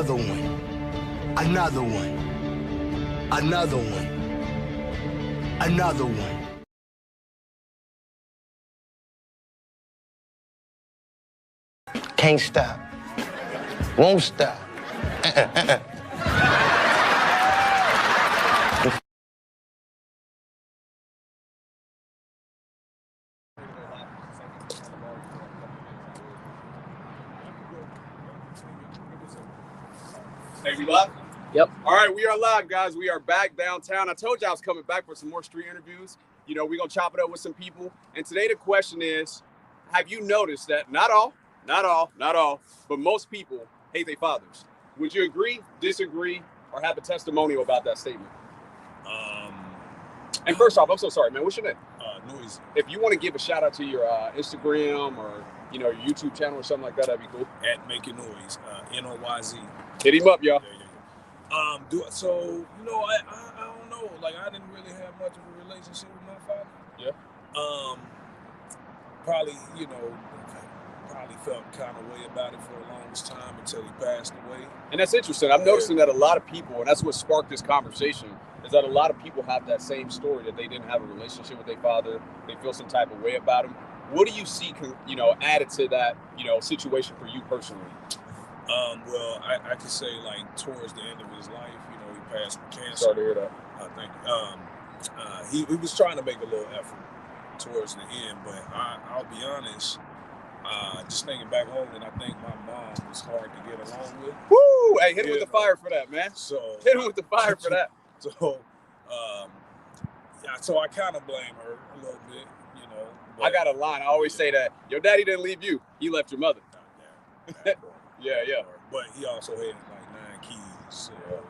Another one. Another one. Another one. Another one. Can't stop. Won't stop. Hey, we live? Yep. All right, we are live, guys. We are back downtown. I told you I was coming back for some more street interviews. You know, we're going to chop it up with some people. And today the question is, have you noticed that not all, but most people hate their fathers? Would you agree, disagree, or have a testimonial about that statement? And first off, I'm so sorry, man. What's your name? Noisy. If you want to give a shout out to your Instagram or, you know, your YouTube channel or something like that, that'd be cool. At Making Noise, N-O-Y-Z. Hit him up, y'all. So, you know, I don't know. Like, I didn't really have much of a relationship with my father. Yeah. Probably, you know, felt kind of way about it for the longest time until he passed away. And that's interesting. I'm noticing that a lot of people, and that's what sparked this conversation, is that a lot of people have that same story, that they didn't have a relationship with their father. They feel some type of way about him. What do you see, you know, added to that, you know, situation for you personally? Well, I could say, like, towards the end of his life, you know, he passed from cancer. Sorry to hear that. Thank you. He was trying to make a little effort towards the end, but I'll be honest, just thinking back home, and I think my mom was hard to get along with. Woo! Hey, hit him with the fire for that, man. So hit him with the fire for that. So I kind of blame her a little bit, you know. I got a line. I always say that your daddy didn't leave you; he left your mother. Yeah. But he also had like 9 kids, so you know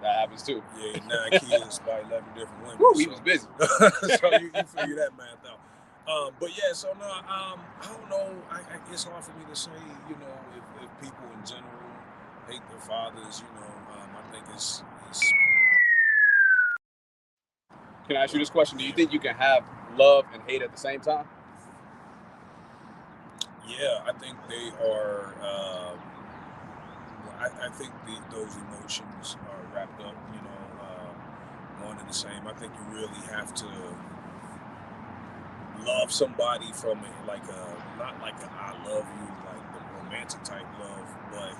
that happens too. Yeah, 9 kids by 11 different women. Woo, he was busy. So you figure that math out. But yeah, so no, I don't know. It's hard for me to say, you know, if people in general hate their fathers, you know. I think it's. Can I ask you this question? Do you think you can have love and hate at the same time? Yeah, I think they are. I think those emotions are wrapped up, you know, one and the same. I think you really have to love somebody from like not like a I love you, like the romantic type love, but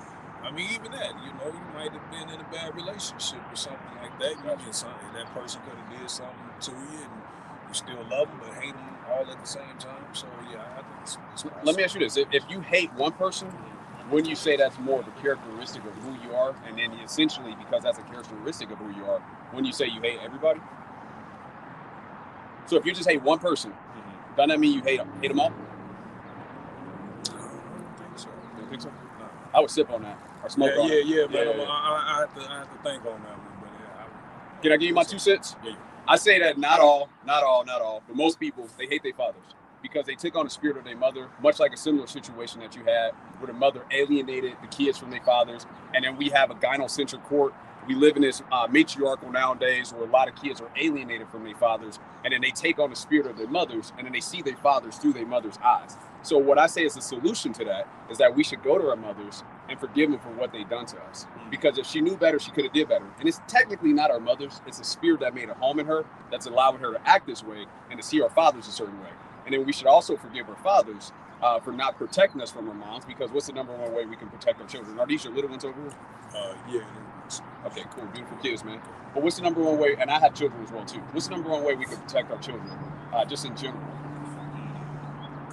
I mean even that, you know, you might have been in a bad relationship or something like that. You get something, that person could have did something to you, and you still love them but hate them all at the same time. So yeah, I think it's possible. Let me ask you this: if you hate one person, wouldn't you say that's more of a characteristic of who you are? And then essentially, because that's a characteristic of who you are, wouldn't you say you hate everybody? So if you just hate one person, doesn't that mean you hate them all? I don't think so. You don't think so? No. I would sip on that or smoke on it. Yeah. But I have to think on that one. But yeah. Can I give you my 2 cents? Yeah. I say that not all, but most people, they hate their fathers because they took on the spirit of their mother, much like a similar situation that you had where the mother alienated the kids from their fathers. And then we have a gynocentric court. We live in this matriarchal nowadays where a lot of kids are alienated from their fathers, and then they take on the spirit of their mothers, and then they see their fathers through their mother's eyes. So what I say is the solution to that is that we should go to our mothers and forgive them for what they've done to us. Because if she knew better, she could have did better. And it's technically not our mothers. It's a spirit that made a home in her that's allowing her to act this way and to see our fathers a certain way. And then we should also forgive our fathers for not protecting us from our moms, because what's the number one way we can protect our children? Are these your little ones over here? Yeah. Okay, cool. Beautiful kids, man. But what's the number one way, and I have children as well too, what's the number one way we can protect our children, just in general?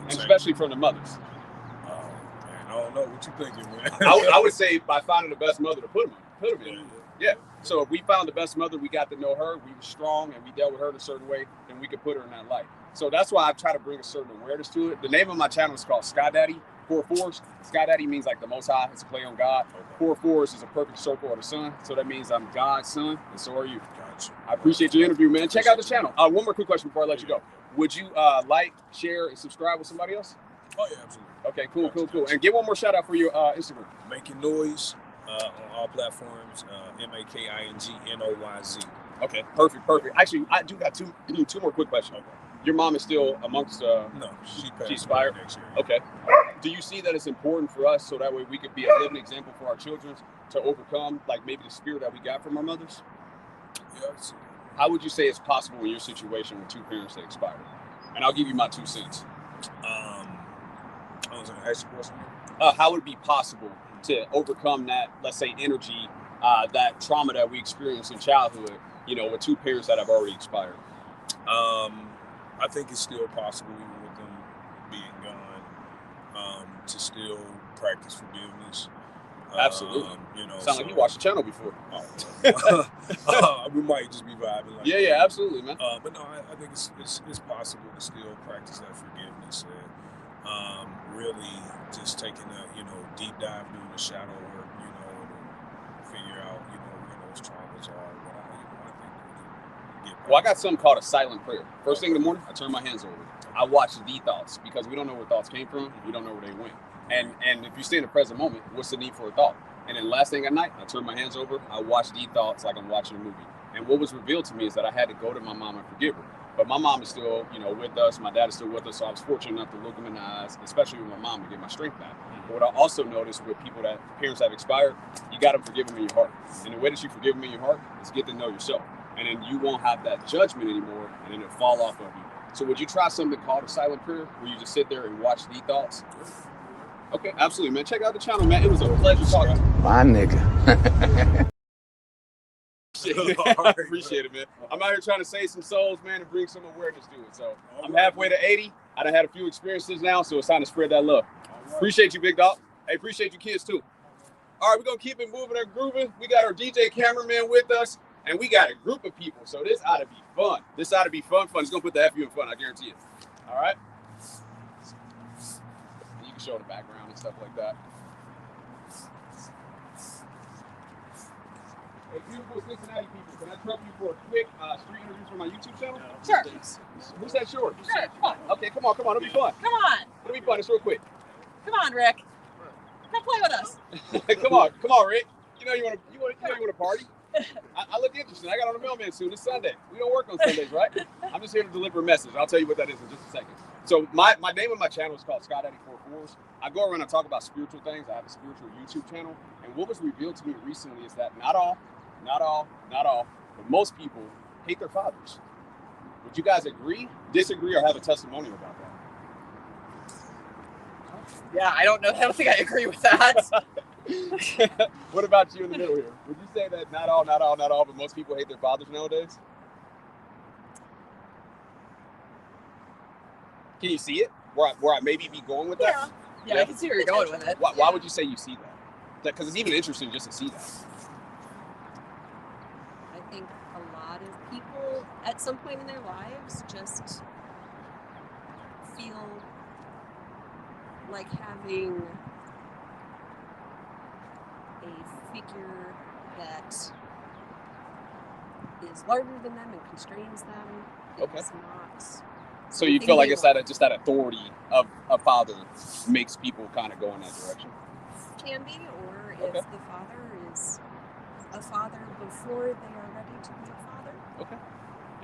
And especially from the mothers. Man, I don't know. What you thinking, man? I would say by finding the best mother to put them in. Yeah. So if we found the best mother, we got to know her, we were strong, and we dealt with her in a certain way, then we could put her in that light. So that's why I try to bring a certain awareness to it. The name of my channel is called Sky Daddy 4/4. Sky Daddy means like the Most High. It's a play on God. 4/4 is a perfect circle of the sun. So that means I'm God's son, and so are you. Gotcha. I appreciate your interview, man. Check out the channel. One more quick question before I let you go. Would you like, share, and subscribe with somebody else? Oh, yeah, absolutely. Okay, cool. And give one more shout out for your Instagram. Making Noise on all platforms. MAKINGNOYZ. Okay, perfect. Actually, I do got two more quick questions. Okay. Your mom is still amongst No, she's expired next year. Okay. Do you see that it's important for us so that way we could be a living example for our children to overcome, like maybe the spirit that we got from our mothers? Yeah, I see. How would you say it's possible in your situation with two parents that expired? And I'll give you my 2 cents. I was going to ask you a question. How would it be possible to overcome that, let's say, energy, that trauma that we experienced in childhood, with two parents that have already expired? I think it's still possible, even with them being gone, to still practice forgiveness. Absolutely. Sound so, like you watched the channel before. We might just be vibing. Like Yeah, absolutely, man. But no, I think it's possible to still practice that forgiveness and really just taking a deep dive, doing the shadow work, and figure out where those traumas are. But I think we can get. Well, I got something called a silent prayer. First thing in the morning, I turn my hands over. I watch the thoughts because we don't know where thoughts came from. We don't know where they went. And if you stay in the present moment, what's the need for a thought? And then last thing at night, I turn my hands over. I watch the thoughts like I'm watching a movie. And what was revealed to me is that I had to go to my mom and forgive her. But my mom is still, with us. My dad is still with us. So I was fortunate enough to look them in the eyes, especially with my mom, to get my strength back. But what I also noticed with people that parents have expired, you got to forgive them in your heart. And the way that you forgive them in your heart is get to know yourself. And then you won't have that judgment anymore, and then it'll fall off of you. So would you try something called a silent prayer, where you just sit there and watch the thoughts? Okay, absolutely, man. Check out the channel, man. It was a pleasure talking. My nigga. I appreciate it, man. I'm out here trying to save some souls, man, and bring some awareness to it. So I'm halfway to 80. I done had a few experiences now, so it's time to spread that love. Appreciate you, big dog. Hey, appreciate you kids, too. All right, we're going to keep it moving and grooving. We got our DJ cameraman with us, and we got a group of people, so this ought to be fun. This ought to be fun. It's going to put the FU in fun, I guarantee it. All right? You can show the background and stuff like that. Hey, beautiful Cincinnati people, can I trouble you for a quick street interview for my YouTube channel? Sure. Who's that short? Sure, come on. Okay, come on. It'll be fun. Come on. It'll be fun. It's real quick. Come on, Rick. Come play with us. Come on, Rick. You want to party? I look interesting. I got on a mailman suit. It's Sunday. We don't work on Sundays, right? I'm just here to deliver a message. I'll tell you what that is in just a second. So my name of my channel is called Scott Daddy 44s. I go around and talk about spiritual things. I have a spiritual YouTube channel. And what was revealed to me recently is that not all, but most people hate their fathers. Would you guys agree, disagree, or have a testimonial about that? Yeah, I don't think I agree with that. What about you in the middle here? Would you say that not all, but most people hate their fathers nowadays? Can you see it? Where I maybe be going with that? Yeah, I can see where you're going with it. Why would you say you see that? Because it's even interesting just to see that. I think a lot of people at some point in their lives just feel like having a figure that is larger than them and constrains them. Okay. It's not. So you feel like it's that authority of a father makes people kind of go in that direction? Can be, or Okay. if the father is a father before they are ready to be a father. Okay.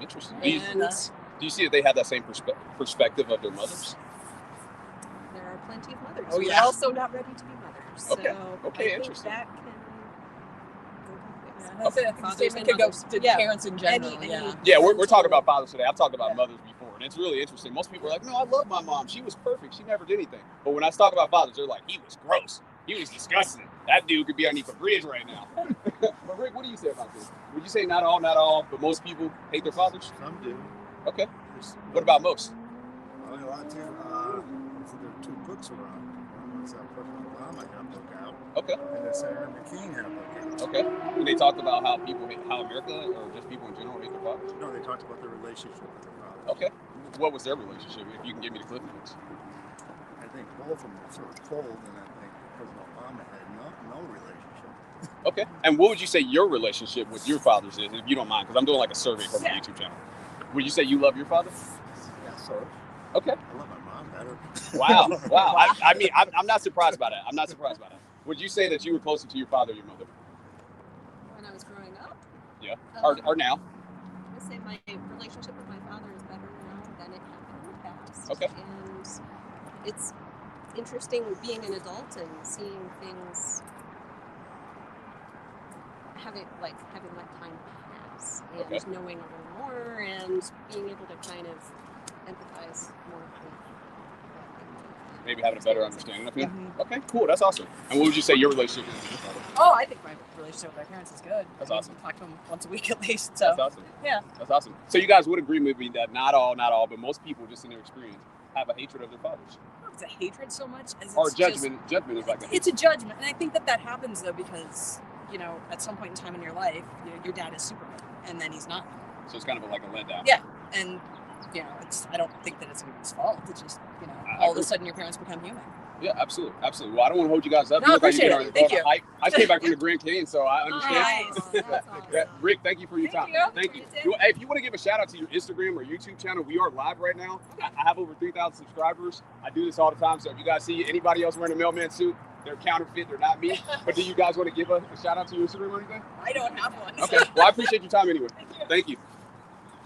Interesting. And Do you see that they have that same perspective of their mothers? there are plenty of mothers Oh, who yeah. are also not ready to be mothers. Okay. So Okay, I think interesting. that can go both ways. That's it. I think the Fathers statement and could go mothers. to Yeah. parents in general. Any- Yeah, we're talking about fathers today. I've talked about Yeah. mothers before, and it's really interesting. Most people are like, no, I love my mom. She was perfect. She never did anything. But when I talk about fathers, they're like, he was gross. He was disgusting. That dude could be underneath a bridge right now. But Rick, what do you say about this? Would you say not all, but most people hate their fathers? Some do. Okay. What about most? Well, a lot too. So there are two books around. One's President Obama had a book out, Okay. and then Senator McCain had a book out. Okay. And they talked about how America, or just people in general, hate their fathers? No, they talked about their relationship with their father. Okay. What was their relationship, if you can give me the clip notes? I think both of them were sort of cold, and I think President Obama had no relationship. Okay. And what would you say your relationship with your fathers is, if you don't mind? Because I'm doing like a survey for my YouTube channel. Would you say you love your father? Yeah, sort of. Okay. I love my mom better. Wow. I mean, I'm not surprised by that. Would you say that you were closer to your father or your mother? When I was growing up, Yeah. Or now? I would say my relationship with my father is better now than it had been in the past. Okay. And it's interesting being an adult and seeing things having that time pass and Okay. knowing a little more and being able to kind of empathize more with Maybe having a better understanding of him. Mhm. Okay, cool. That's awesome. And what would you say your relationship is with your father? Oh, I think my relationship with my parents is good. That's I mean, awesome. I talk to them once a week at least. So That's awesome. yeah. That's awesome. So you guys would agree with me that not all, but most people, just in their experience, have a hatred of their fathers. I don't know if it's a hatred so much as Or it's judgment. Judgment is like Just, a it's a judgment, and I think that happens though because at some point in time in your life, your dad is Superman, and then he's not. So it's kind of like a letdown. Yeah, and I don't think that it's anyone's fault. It's just all of a sudden your parents become human. Yeah, absolutely, absolutely. Well, I don't want to hold you guys up. No, You look like appreciate you're it. getting Thank you. hype. I came back from the Grand Canyon, so I understand. Nice. That's awesome. Yeah, Rick, thank you for your Thank time. you. Thank you. You too. Hey, if you want to give a shout out to your Instagram or YouTube channel, we are live right now. I have over 3,000 subscribers. I do this all the time, so if you guys see anybody else wearing a mailman suit, they're counterfeit. They're not me. But do you guys want to give a shout out to your Instagram or anything? I don't have one. Okay. Well, I appreciate your time anyway. Thank you. Thank you.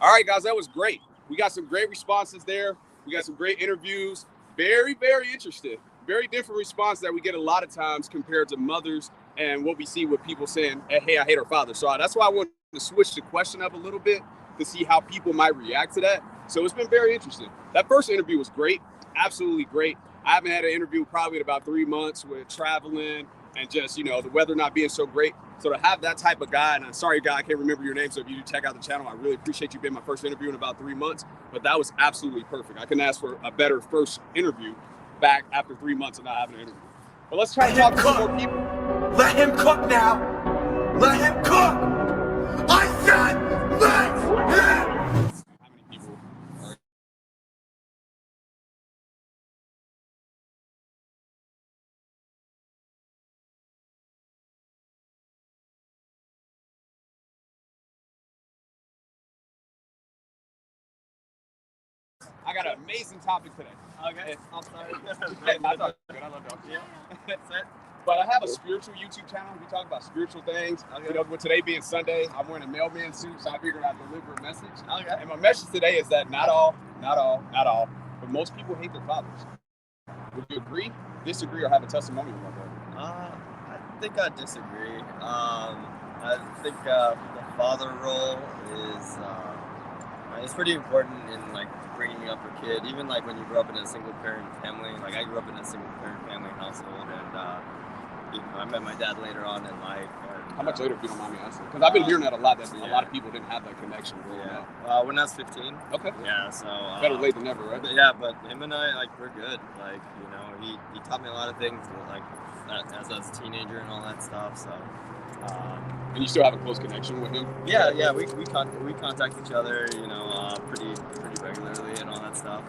All right, guys, that was great. We got some great responses there. We got some great interviews. Very, very interested. Very different response that we get a lot of times compared to mothers and what we see with people saying, hey, I hate our father. So that's why I wanted to switch the question up a little bit to see how people might react to that. So it's been very interesting. That first interview was great. Absolutely great. I haven't had an interview probably in about 3 months with traveling and just, the weather not being so great. So to have that type of guy, and I'm sorry, guy, I can't remember your name. So if you do check out the channel, I really appreciate you being my first interview in about 3 months. But that was absolutely perfect. I couldn't ask for a better first interview back after 3 months of not having an interview. But let's try to talk to some more people. Let him cook now. Let him cook. I said let him. How many people are I got an amazing topic today. Okay, I'm sorry. Hey, that's all good. I love y'all. Yeah, that's it. But I have a spiritual YouTube channel. We talk about spiritual things. Okay. With today being Sunday, I'm wearing a mailman suit, so I figured I'd deliver a message. Okay. And my message today is that not all, but most people hate their fathers. Would you agree, disagree, or have a testimonial about that? I think I disagree. I think the father role is it's pretty important in bringing up a kid. Even when you grow up in a single parent family. I grew up in a single parent family household, and I met my dad later on in life. And, How much later, if you don't mind me asking? Because I've been hearing that a lot. That a lot of people didn't have that connection growing up. When I was 15. Okay. Yeah. So Better late than never, right? But yeah, but him and I, we're good. He taught me a lot of things, as a teenager and all that stuff. So, And you still have a close connection with him? yeah, we contact each other, pretty regularly and all that stuff.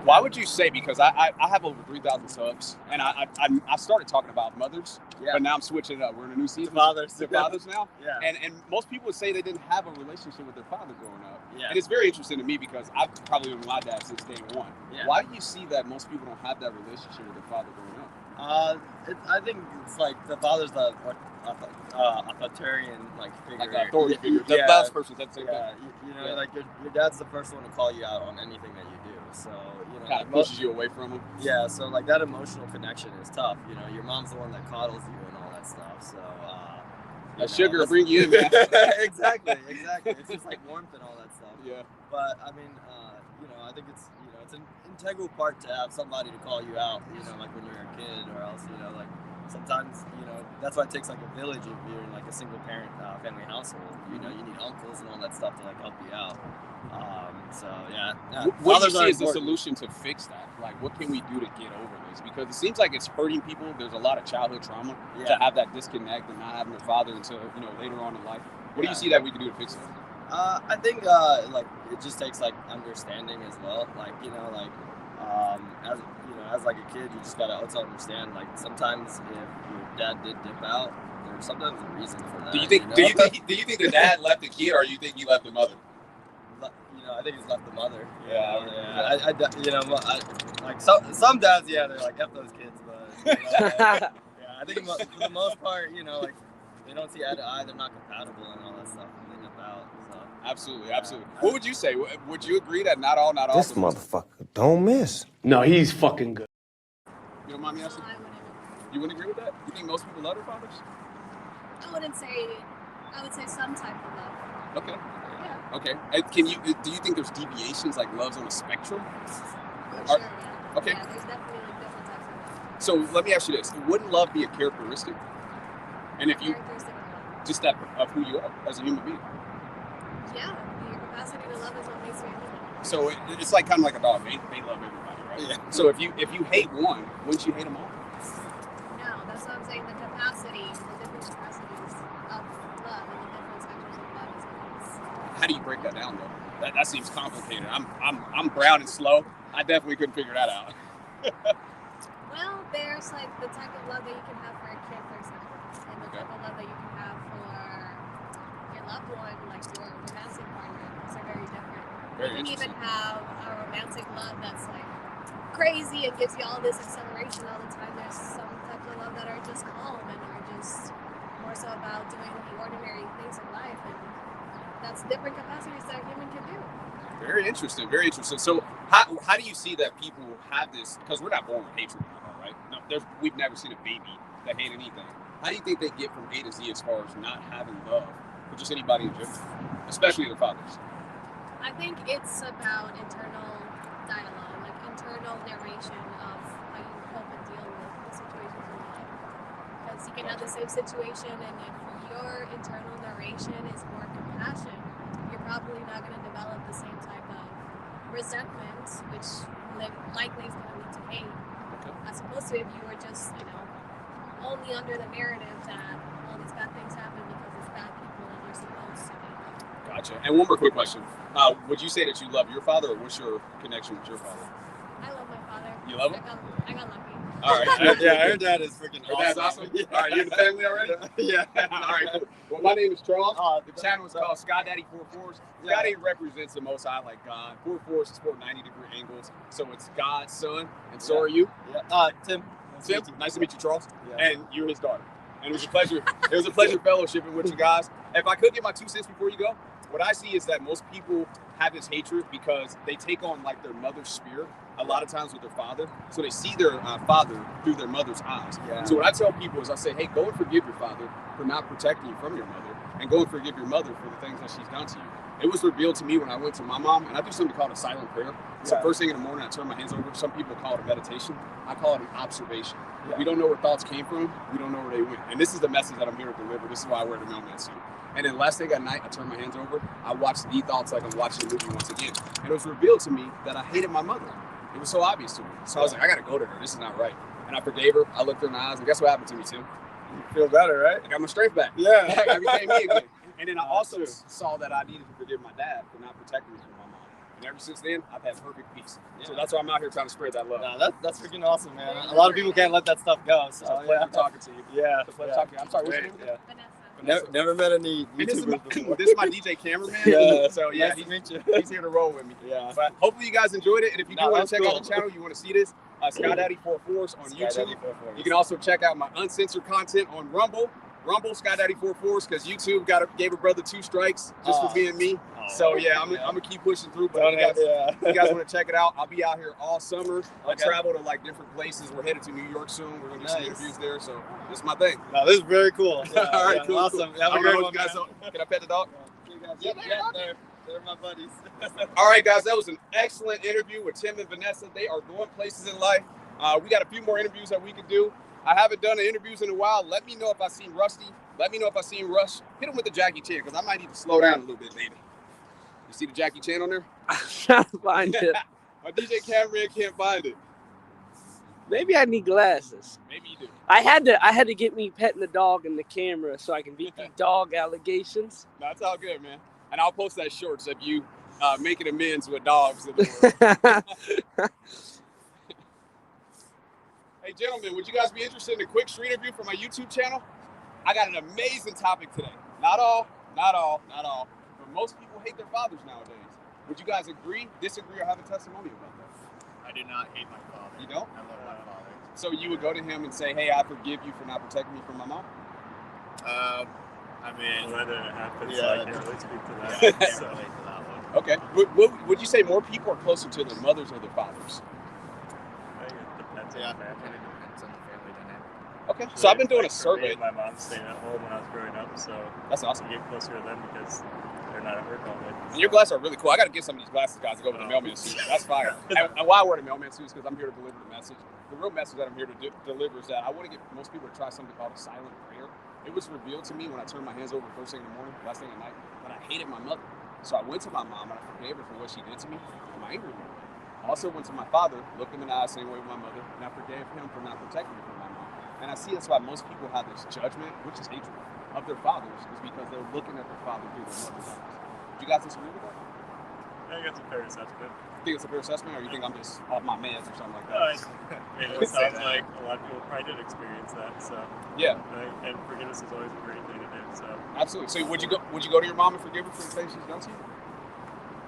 Why would you say? Because I have over 3,000 subs, and I started talking about mothers, Yeah. but now I'm switching it up. We're in a new season. Fathers. They're fathers now. Yeah. And most people would say they didn't have a relationship with their father growing up. Yeah. And it's very interesting to me because I've probably been with my dad since day one. Yeah. Why do you see that most people don't have that relationship with their father growing up? I think it's the father's the authoritarian figure. Like an authority figure. The Yeah. last person said the same Yeah, thing. your dad's the first one to call you out on anything that you do. So Kind of pushes you away from him. Yeah, so that emotional connection is tough. Your mom's the one that coddles you and all that stuff. So That sugar will bring you in, man. exactly. It's just warmth and all that stuff. Yeah. But I mean, I think it's an integral part to have somebody to call you out. When you're a kid, or else sometimes that's why it takes a village if you're in a single parent family household. You need uncles and all that stuff to help you out. So yeah. What do you fathers are see as the important. solution to fix that? What can we do to get over this? Because it seems like it's hurting people. There's a lot of childhood trauma to Yeah. have that disconnect and not having their father until later on in life. What do Yeah. you see that we can do to fix that? I think it just takes understanding as well. As a kid, you just gotta also understand sometimes if your dad did dip out, there's sometimes a reason for that. Do you think the dad left the kid, or you think he left the mother? I think he's left the mother. Yeah. Some dads, they're F those kids, but yeah, I think for the most part, they don't see eye to eye, they're not compatible and all that stuff, and they dip out. So. Absolutely. What would you say? Would you agree that not all? This motherfucker don't miss. No, he's fucking good. You don't mind me asking? I wouldn't. You wouldn't agree with that? You think most people love their fathers? I wouldn't say I would say some type of love. Okay. Yeah. Okay. Do you think there's deviations, like love's on a spectrum? For Are- sure, yeah. okay. Yeah, there's definitely like different types of love. So let me ask you this: wouldn't love be a characteristic? And if you Characteristic of love. just that of who you are as a human being. Yeah, your capacity to love is what makes you a human. So it's like kind of like a dog. They love everybody, right? Yeah. So if you hate one, wouldn't you hate them all? No, that's what I'm saying. The capacity, the different capacities of love and the different spectrums of love is what makes. How do you break that down, though? That seems complicated. I'm brown and slow. I definitely couldn't figure that out. Well, there's like the type of love that you can have for a kid, for example, and the Okay. type of love that you can have for your loved one, like your romantic partner. Those are very different. Very You can even interesting. have a romantic love that's like crazy and gives you all this acceleration all the time. There's some types of love that are just calm and are just more so about doing the ordinary things in life, and that's different capacities that a human can do. Very interesting. Very interesting. So how do you see that people have this? Because we're not born with hatred in our heart, right? No, we've never seen a baby that hate anything. How do you think they get from A to Z as far as not having love for just anybody in general, especially their fathers? I think it's about internal dialogue, like internal narration of how you cope and deal with the situations in life. Because you can have the same situation, and if your internal narration is more compassion, you're probably not going to develop the same type of resentment, which likely is going to lead to hate, as opposed to if you were just, only under the narrative that all these bad things happen because it's bad people and you're supposed to be. Gotcha. And one more quick question. Would you say that you love your father, or what's your connection with your father? I love my father. You love him? I got lucky. All right. Yeah, her dad is freaking Your dad's awesome? Yeah. All right, you in the family already? Yeah. All right, cool. Well, my name is Charles. The channel is so- called Sky Daddy 4 Force. Yeah. Sky Daddy represents the Most High, like God. 4 Force is 490-degree angles. So it's God's son, and so Yeah. are you. Yeah. Tim. Tim, nice to meet you, Charles. Yeah. And you're his daughter. And it was a pleasure. It was a pleasure fellowshipping with you guys. If I could get my 2 cents before you go, what I see is that most people have this hatred because they take on like their mother's spirit a lot of times with their father. So they see their father through their mother's eyes. Yeah. So what I tell people is I say, hey, go and forgive your father for not protecting you from your mother, and go and forgive your mother for the things that she's done to you. It was revealed to me when I went to my mom, and I do something called a silent prayer. So Yeah. first thing in the morning, I turn my hands over. Some people call it a meditation. I call it an observation. Yeah. We don't know where thoughts came from. We don't know where they went. And this is the message that I'm here to deliver. This is why I wear the mailman suit. And then last thing at night, I turn my hands over. I watch the thoughts like I'm watching a movie once again. And it was revealed to me that I hated my mother. It was so obvious to me. So I was like, I got to go to her. This is not right. And I forgave her. I looked her in the eyes. And guess what happened to me, Tim? You feel better, right? I got my strength back. Yeah. I became me again. And then I also True. saw that I needed to forgive my dad for not protecting me from my mom. And ever since then, I've had perfect peace. So Yeah. that's why I'm out here trying to spread that love. No, that's freaking awesome, man. A lot of people can't let that stuff go. So It's a pleasure talking to you. Yeah. It's a pleasure talking to you. I'm sorry, what's your Great, name? yeah. Vanessa. Never met any And this is YouTubers before. this is my DJ cameraman. Yeah. So yeah, Nice to meet you. he's here to roll with me. Yeah. But hopefully you guys enjoyed it. And if you do No, want to that's check out cool. the channel, you want to see this, Sky Daddy 4 Force on Sky YouTube. Daddy 4 Force. You can also check out my uncensored content on Rumble, Sky Daddy 4 Force, because YouTube gave a brother 2 strikes just for being me. So yeah, I'm gonna keep pushing through. But if you guys want to check it out, I'll be out here all summer. I Okay. travel to like different places. We're headed to New York soon. We're gonna do some Nice. interviews there. So this is my thing. No, this is very cool. Yeah, All right, yeah, cool. Awesome. Cool. Have a I'm great gonna one, hold you guys man. up. Can I pet the dog? Yeah, they're my buddies. All right, guys, that was an excellent interview with Tim and Vanessa. They are going places in life. We got a few more interviews that we can do. I haven't done the interviews in a while. Let me know if I seen Rusty. Let me know if I seen Rush. Hit him with the Jackie Chan, because I might need to slow down a little bit, baby. You see the Jackie Chan on there? I'm trying to find it. My DJ cameraman can't find it. Maybe I need glasses. Maybe you do. I had to get me petting the dog in the camera so I can beat the dog allegations. That's all good, man. And I'll post that shorts of you making amends with dogs. In the world. Hey, gentlemen, would you guys be interested in a quick street interview for my YouTube channel? I got an amazing topic today. Not all, but most people hate their fathers nowadays. Would you guys agree, disagree, or have a testimony about that? I do not hate my father. You don't? I love my father. So you would go to him and say, hey, I forgive you for not protecting me from my mom? I mean, whether it happens, yeah, I can't really speak to I that. can't So. relate to that one. Okay. Would you say more people are closer to their mothers or their fathers? I think it depends on Yeah, the family. it depends on the family dynamic. Okay. So I've been doing a survey. My mom staying at home when I was growing up, so that's awesome. I get closer to them because they're not at work all day. And your glasses are really cool. I got to get some of these glasses, guys, to go with the mailman suit. That's fire. and why I wear the mailman suit is because I'm here to deliver the message. The real message that I'm here to deliver is that I want to get most people to try something called a silent prayer. It was revealed to me when I turned my hands over first thing in the morning, last thing at night, that I hated my mother. So I went to my mom and I forgave her for what she did to me. I'm angry with her. I also went to my father, looked him in the eye, same way with my mother, and I forgave him for not protecting me from my mom. And I see that's why most people have this judgment, which is hatred, of their fathers, is because they're looking at their father through their mother's eyes. Do you guys disagree with that? I think it's a fair assessment. You think it's a fair assessment, or you think I'm just off my meds or something like No, that? it sounds like a lot of people probably did experience that. So yeah, and forgiveness is always a great thing to do. So absolutely. So would you go to your mom and forgive her for the things she's done to you?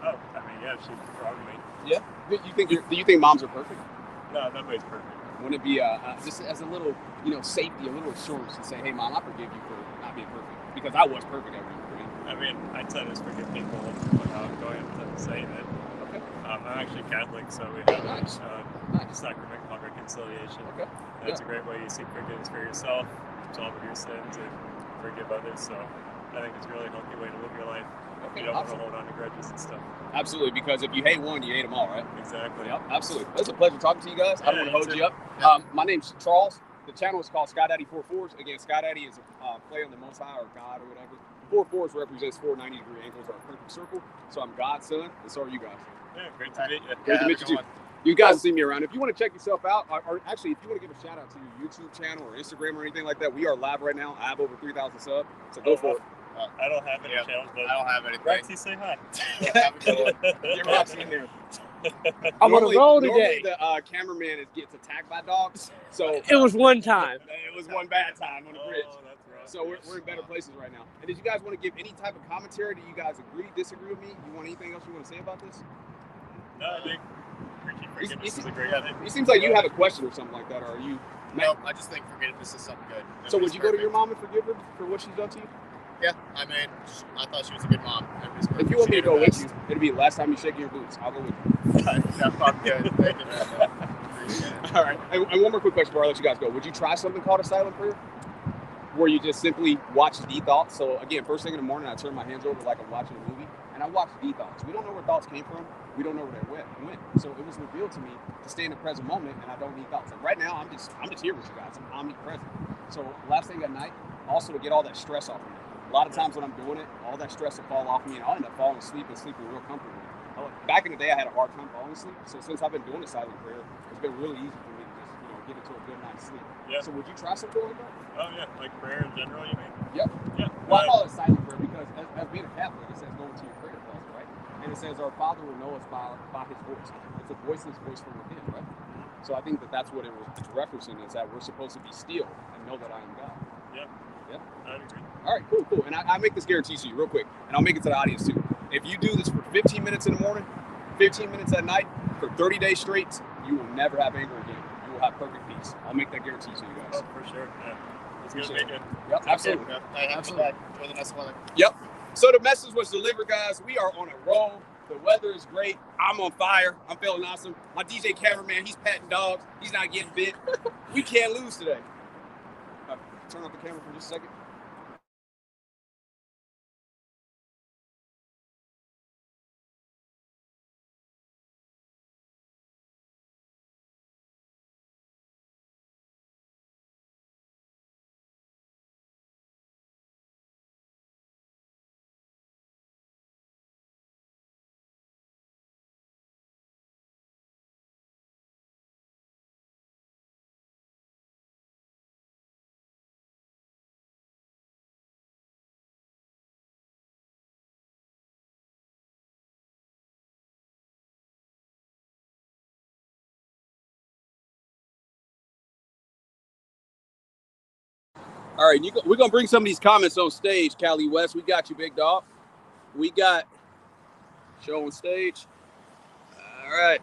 Oh, I mean, yeah, she wronged me. Yeah. Do you think moms are perfect? No, nobody's perfect. Wouldn't it be just as a little, safety, a little assurance to say, hey, mom, I forgive you for not being perfect, because I was perfect at one point. I mean, I tend to forgive people without going to saying it. Okay. I'm actually Catholic, so we have a sacrament called reconciliation. Okay. That's a great way you seek forgiveness for yourself, absolve of your sins, and forgive others. So I think it's a really healthy way to live your life. Okay, you don't want to hold on to grudges and stuff. Absolutely, because if you hate one, you hate them all, right? Exactly. Yep, absolutely. It's a pleasure talking to you guys. I don't want to hold you up. My name's Charles. The channel is called Sky Daddy 44s. Again, Sky Daddy is a play on the Most High or God or whatever. 44s represents 4 90-degree angles are a perfect circle. So I'm God's son, and so are you guys. Yeah, great to meet you. Great to meet you too. You guys see me around. If you want to check yourself out, or actually, if you want to give a shout out to your YouTube channel or Instagram or anything like that, we are live right now. I have over 3,000 subs, so go for it. I don't have any channels, but I don't have anything. Roxy, say hi. Have a good one. Get Roxy in there. I'm on a roll Normally today. the cameraman gets attacked by dogs, so It was one time. it was one bad time on the bridge. Oh, that's rough. So we're in better places right now. And did you guys want to give any type of commentary? Do you guys agree, disagree with me? You want anything else you want to say about this? No, I think forgiveness is a great thing. It seems like you have a question or something like that, or are you? No, I just think forgiveness is something good. So would Nobody's you go to your perfect. mom and forgive her for what she's done to you? Yeah, I mean, I thought she was a good mom. Everybody's perfect. If you want She me to did go her with best. you, it'll be the last time you shake your boots. I'll go with you. No, I'm good. Thank you, man. Appreciate it. All right. And one more quick question before I let you guys go. Would you try something called a silent prayer? Where you just simply watch the thoughts. So again, first thing in the morning, I turn my hands over like I'm watching a movie, and I watch the thoughts. We don't know where thoughts came from. We don't know where they went. So it was revealed to me to stay in the present moment, and I don't need thoughts. Like right now, I'm just here with you guys. I'm omnipresent. So last thing at night, also to get all that stress off of me. A lot of times when I'm doing it, all that stress will fall off me, and I'll end up falling asleep and sleeping real comfortably. Back in the day, I had a hard time falling asleep. So since I've been doing the silent prayer, it's been really easy for me to just get into a good night's sleep. Yeah. So would you try something like that? Oh yeah, like prayer in general, you mean? Yep. Yeah. Well, I call it silent prayer because as being a Catholic, it says go into your prayer closet, right? And it says our Father will know us by His voice. It's a voiceless voice from within, right? So I think that's what it was referencing, is that we're supposed to be still and know that I am God. Yeah. Yeah. I agree. All right, cool. And I make this guarantee to you real quick, and I'll make it to the audience too. If you do this for 15 minutes in the morning, 15 minutes at night, for 30 days straight, you will never have anger again. You will have perfect peace. I'll make that guarantee to you guys. Oh, for sure. Yeah. It's good to Appreciate meet it. you. Yep, absolutely. Yeah, I have to back. Enjoy the next one. Yep. So the message was delivered, guys. We are on a roll. The weather is great. I'm on fire. I'm feeling awesome. My DJ cameraman, he's petting dogs. He's not getting bit. We can't lose today. Turn off the camera for just a second. All right, we're going to bring some of these comments on stage, Cali West. We got you, big dog. We got show on stage. All right.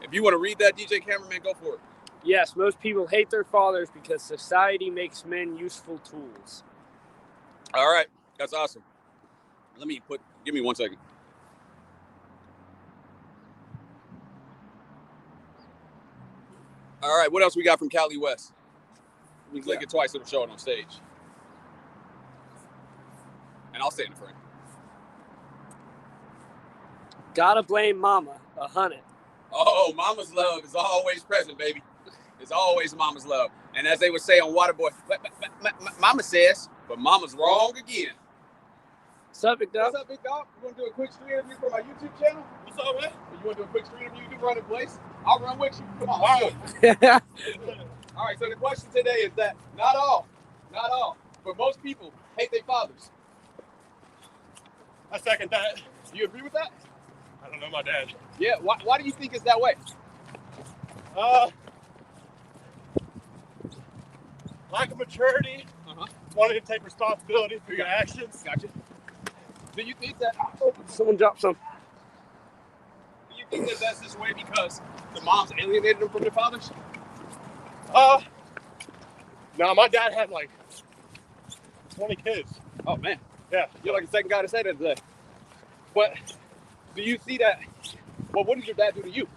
If you want to read that, DJ cameraman, go for it. Yes, most people hate their fathers because society makes men useful tools. All right. That's awesome. Give me 1 second. All right. What else we got from Cali West? You click it twice, it'll show it on stage. And I'll say it in front. Gotta blame mama, 100. Oh, mama's love is always present, baby. It's always mama's love. And as they would say on Waterboy, mama says, but mama's wrong again. What's up, big dog? What's up, big dog? You want to do a quick screen interview for my YouTube channel? What's up, man? You want to do a quick screen interview? You can run in place. I'll run with you. Come on. All right, so the question today is that not all, but most people hate their fathers. I second that. Do you agree with that? I don't know my dad. Yeah, why do you think it's that way? Lack of maturity, wanting to take responsibility for your actions. Gotcha. Do you think that? Someone dropped some. Do you think that that's this way because the moms alienated them from their fathers? No, my dad had like 20 kids. Oh man. Yeah. You're like the second guy to say that today. But do you see that? Well, what did your dad do to you?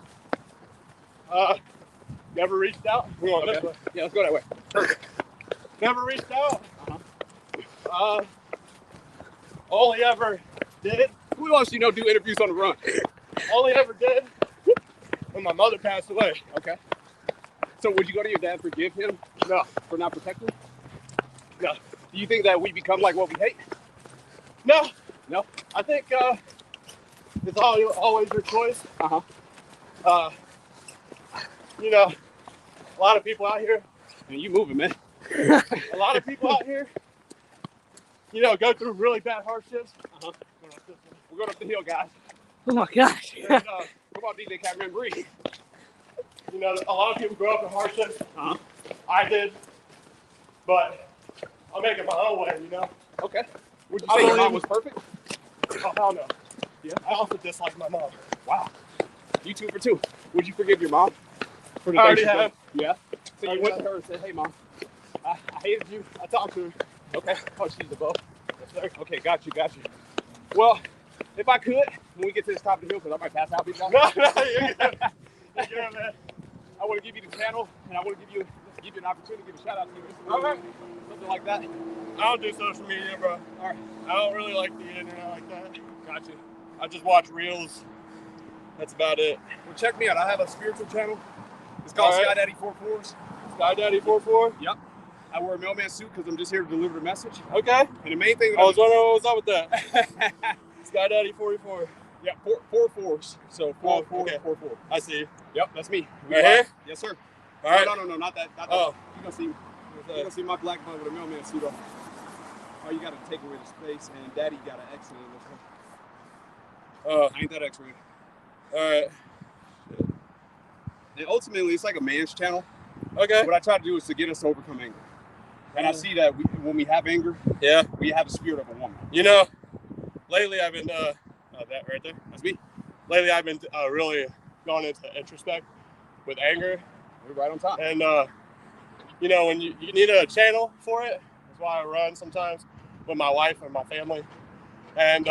Never reached out. Come on, this way. Yeah, let's go that way. Perfect. Never reached out. Only ever did. Who else you know do interviews on the run? Only ever did when my mother passed away. Okay. So would you go to your dad, forgive him? No. For not protecting? No. Do you think that we become like what we hate? No. No? I think it's always your choice. You know, a lot of people out here. And you moving, man. A lot of people out here, you know, go through really bad hardships. We're going up the hill, guys. Oh my gosh. And, come on, DJ Cameron, breathe. You know, a lot of people grow up in hardships. I did, but I'm making my own way, you know? Okay. Would you say your mom was perfect? Oh, hell no. Yeah. I also dislike my mom. Wow. You 2 for 2. Would you forgive your mom? For the I already things she have. did? Yeah. So you went to her and said, hey, mom, I hated you. I talked to her. Okay. Oh, she's the bow. Yes, sir. Okay, got you. Well, if I could, when we get to this top of the hill, because I might pass out before. No, you're good. You're good, man. I want to give you the channel, and I want to give you an opportunity to give a shout out to you. Okay. Something like that. I don't do social media, bro. All right. I don't really like the internet like that. Got you. I just watch reels. That's about it. Well, check me out. I have a spiritual channel. It's called All right. Sky Daddy 44s. Sky Daddy 44. Yep. I wear a mailman suit because I'm just here to deliver the message. Okay. And the main thing that I was wondering what was up with that. Sky Daddy 44. Yeah, 4 4s. So 4 4 okay. 4 4. I see. Yep, that's me. Right here? Yes, sir. All right. No, not that. Not Oh. that. You're gonna see my black man with a mailman suit on. Oh, you gotta take away the space, and Daddy got an X in it. Oh. Ain't that X-rated? All right. And ultimately, it's like a man's channel. Okay. What I try to do is to get us to overcome anger. And I see that when we have anger, Yeah. we have the spirit of a woman. You know, lately I've been, that right there. That's me. Lately I've been really going into introspect with anger. We're right on top. And, you know, when you need a channel for it, that's why I run sometimes with my wife and my family. And,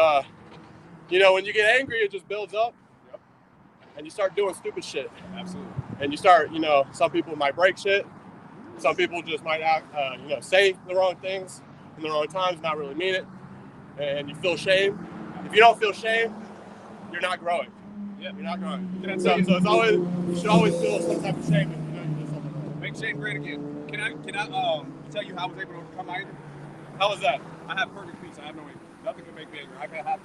you know, when you get angry, it just builds up. Yep. And you start doing stupid shit. Absolutely. And you start, you know, some people might break shit. Some people just might act, you know, say the wrong things in the wrong times, not really mean it. And you feel shame. If you don't feel shame, you're not growing. Yeah. You're not growing. So it's always, you should always feel some type of shame if you know you did something wrong. make shame great again. Can I tell you how I was able to overcome my anger? How was that? I have perfect peace. I have no anger. Nothing can make me angry. I could have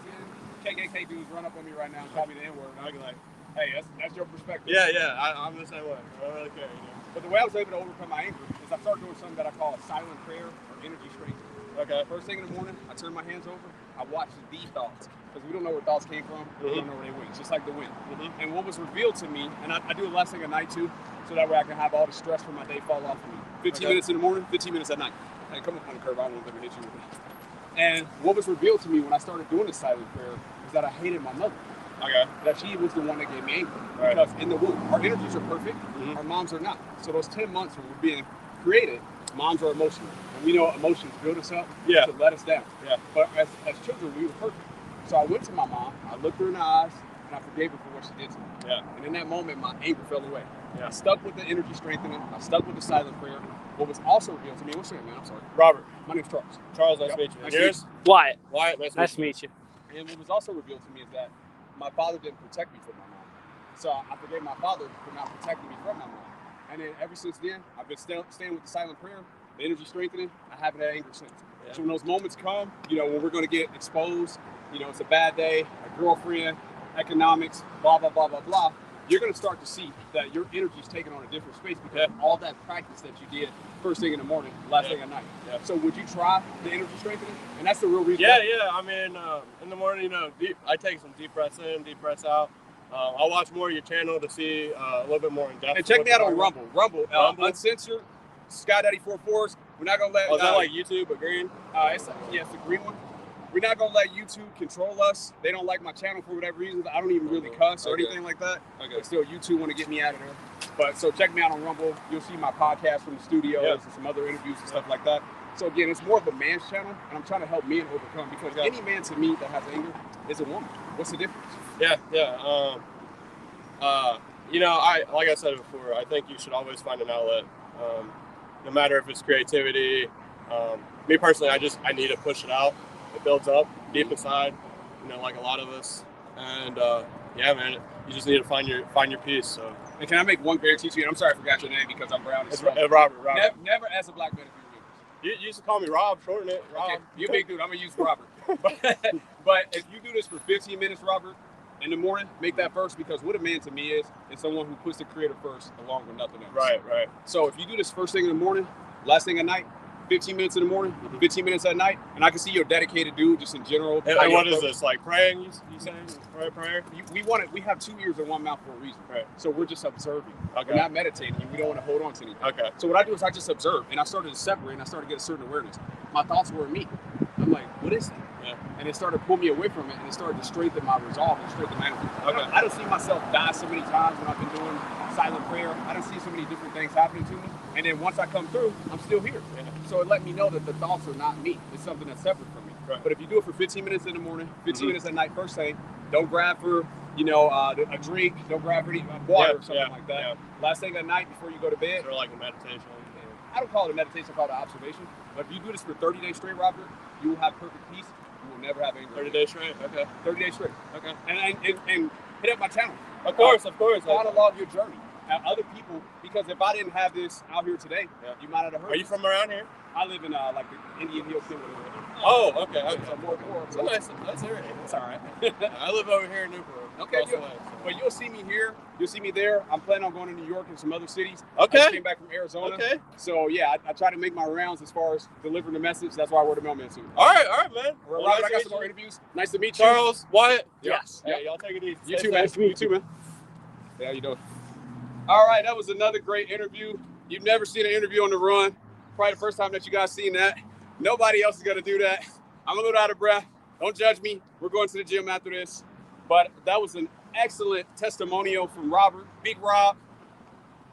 10 KKK dudes run up on me right now and call me the N-word, and I'd be like, hey, that's your perspective. Yeah, I'm the same way. I don't really care, you know. But the way I was able to overcome my anger is I started doing something that I call a silent prayer or energy strength. Okay. First thing in the morning, I turn my hands over. I watch the thoughts because we don't know where thoughts came from. We don't know where they went. It's just like the wind. And what was revealed to me, and I do a last thing at night too, so that way I can have all the stress from my day fall off of me. 15 minutes in the morning, 15 minutes at night. Hey, come up on the curve. I won't ever hit you with it. And what was revealed to me when I started doing this silent prayer is that I hated my mother. Okay. That she was the one that gave me anger. Right. Because in the womb, our energies are perfect, our moms are not. So those 10 months when we're being created, moms are emotional. And we know emotions build us up to let us down. Yeah. But as children, we were perfect. So I went to my mom, I looked her in the eyes, and I forgave her for what she did to me. Yeah. And in that moment, my anger fell away. Yeah. I stuck with the energy strengthening. I stuck with the silent prayer. what was also revealed to me, what's your name, man? I'm sorry. Robert. My name's Charles. Charles, nice to meet you. Nice to meet Yours? Wyatt. Wyatt, Nice to meet you. And what was also revealed to me is that my father didn't protect me from my mom. So I forgave my father for not protecting me from my mom. And then ever since then, I've been staying with the silent prayer, the energy strengthening. I haven't had anger since. Yeah. So when those moments come, you know, when we're going to get exposed, you know, it's a bad day, a girlfriend, economics, blah, blah, blah, blah, blah, you're going to start to see that your energy is taken on a different space because of all that practice that you did first thing in the morning, last thing at night. Yeah. So would you try the energy strengthening? And that's the real reason. Yeah. I mean, in the morning, you know, I take some deep breaths in, deep breaths out. I'll watch more of your channel to see a little bit more in depth. And check me out on Rumble. Rumble. Uncensored, Sky Daddy 44s. We're not going to let... Oh, is that like YouTube, but green? It's the green one. We're not going to let YouTube control us. They don't like my channel for whatever reason. I don't even really cuss or anything like that. Okay. But still, YouTube want to get me out of there. But so check me out on Rumble. You'll see my podcast from the studios and some other interviews and stuff like that. So again, it's more of a man's channel, and I'm trying to help men overcome because any man to me that has anger is a woman. What's the difference? Yeah. You know, like I said before, I think you should always find an outlet. No matter if it's creativity. Me personally, I need to push it out. It builds up deep inside, you know, like a lot of us. And yeah, man, you just need to find your piece. So. And can I make one guarantee to you? And I'm sorry I forgot your name because I'm brown. It's Robert. Never as a black man. You used to call me Rob, shorten it. Rob. Okay, you big dude. I'm gonna use Robert. But if you do this for 15 minutes, Robert, in the morning, make that first because what a man to me is someone who puts the creator first along with nothing else. Right. So if you do this first thing in the morning, last thing at night, 15 minutes in the morning, 15 minutes at night, and I can see you're a dedicated dude just in general. And what is this, like praying? You saying prayer? We have 2 ears and 1 mouth for a reason. Right. So we're just observing. Okay. We're not meditating. We don't want to hold on to anything. Okay. So what I do is I just observe, and I started to separate, and I started to get a certain awareness. My thoughts were me. I'm like, what is that? Yeah. And it started to pull me away from it, and it started to strengthen my resolve and strengthen my energy. Okay. I don't see myself die so many times when I've been doing silent prayer. I don't see so many different things happening to me. And then once I come through, I'm still here. Yeah. So it let me know that the thoughts are not me. It's something that's separate from me. Right. But if you do it for 15 minutes in the morning, 15 minutes at night, first thing, don't grab for, a drink, don't grab for any water or something like that. Yeah. Last thing at night before you go to bed. Or like a meditation. I don't call it a meditation, I call it an observation. But if you do this for 30 days straight, Robert, you will have perfect peace. You will never have anger. 30 days straight? Okay. 30 days straight. Okay. And hit up my channel. Of course. Catalog your journey. Other people, because if I didn't have this out here today, you might not have heard. Are you from around here? I live in like the Indian Hills. Oh, okay. So more. So that's area. That's all right. I live over here in Newport. Okay, but you'll see me here. You'll see me there. I'm planning on going to New York and some other cities. Okay. I just came back from Arizona. Okay. So yeah, I try to make my rounds as far as delivering the message. That's why I wear the mailman suit. All right, man. Well, Robert, I got some more interviews. Nice to meet you. Charles, Wyatt. Yes. Hey, y'all take it easy. You too, man. You too, man. Hey, how you doing? All right, that was another great interview. You've never seen an interview on the run. Probably the first time that you guys seen that. Nobody else is gonna do that. I'm a little out of breath. Don't judge me. We're going to the gym after this. But that was an excellent testimonial from Robert, Big Rob.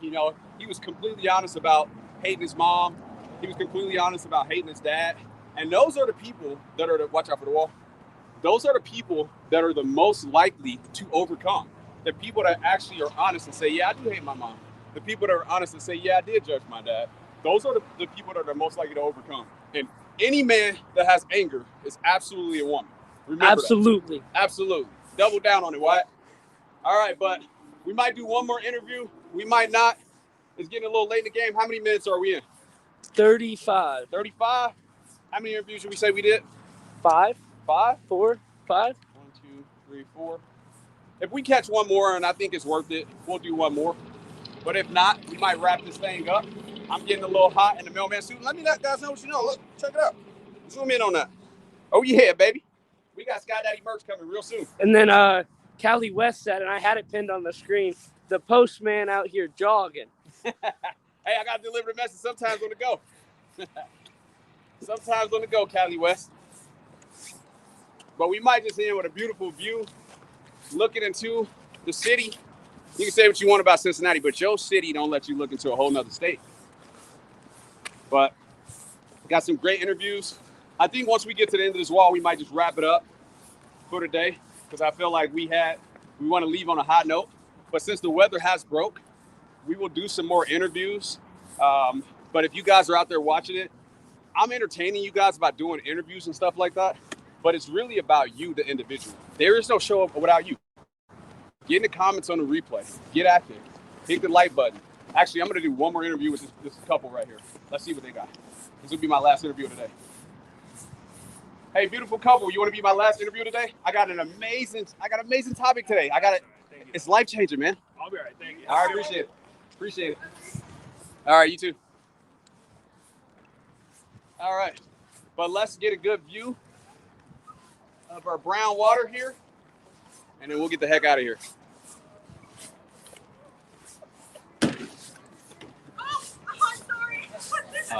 You know, he was completely honest about hating his mom. He was completely honest about hating his dad. And those are the people that are watch out for the wall. Those are the people that are the most likely to overcome. The people that actually are honest and say, yeah, I do hate my mom. The people that are honest and say, yeah, I did judge my dad. Those are the people that are most likely to overcome. And any man that has anger is absolutely a woman. Remember absolutely. That. Absolutely. Double down on it, Wyatt. All right, but we might do one more interview. We might not. It's getting a little late in the game. How many minutes are we in? 35. 35? How many interviews should we say we did? 5. 5? 4. 5. 1, 2, 3, 4. If we catch one more and I think it's worth it, we'll do one more. But if not, we might wrap this thing up. I'm getting a little hot in the mailman suit. Let me let guys know what you know. Look, check it out. Zoom in on that. Oh, yeah, baby. We got Sky Daddy merch coming real soon. And then Callie West said, and I had it pinned on the screen, the postman out here jogging. Hey, I got to deliver the message sometimes on the go. Sometimes on the go, Callie West. But we might just end with a beautiful view looking into the city. You can say what you want about Cincinnati, but your city don't let you look into a whole nother state. But got some great interviews. I think once we get to the end of this wall, we might just wrap it up for today because I feel like we want to leave on a high note. But since the weather has broke, we will do some more interviews. But But if you guys are out there watching it, I'm entertaining you guys about doing interviews and stuff like that. But it's really about you, the individual. There is no show up without you. Get in the comments on the replay. Get active. Hit the like button. Actually, I'm going to do one more interview with this couple right here. Let's see what they got. This will be my last interview of the day. Hey, beautiful couple, you want to be my last interview today? I got an amazing topic today. It's life-changing, man. I'll be all right. Thank you. All right, appreciate it. Appreciate it. All right, you too. All right, but let's get a good view of our brown water here, and then we'll get the heck out of here.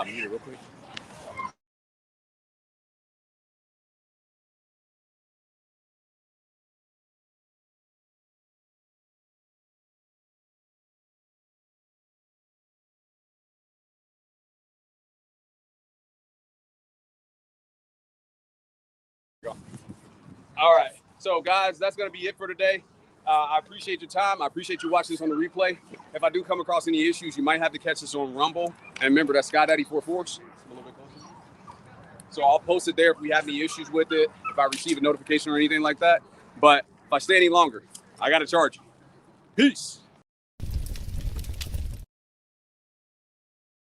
Mute it real quick. All right, so guys, that's going to be it for today. I appreciate your time. I appreciate you watching this on the replay. If I do come across any issues, you might have to catch this on Rumble. And remember, that's Sky Daddy 44. A little bit closer. So I'll post it there if we have any issues with it, if I receive a notification or anything like that. But if I stay any longer, I got to charge you. Peace.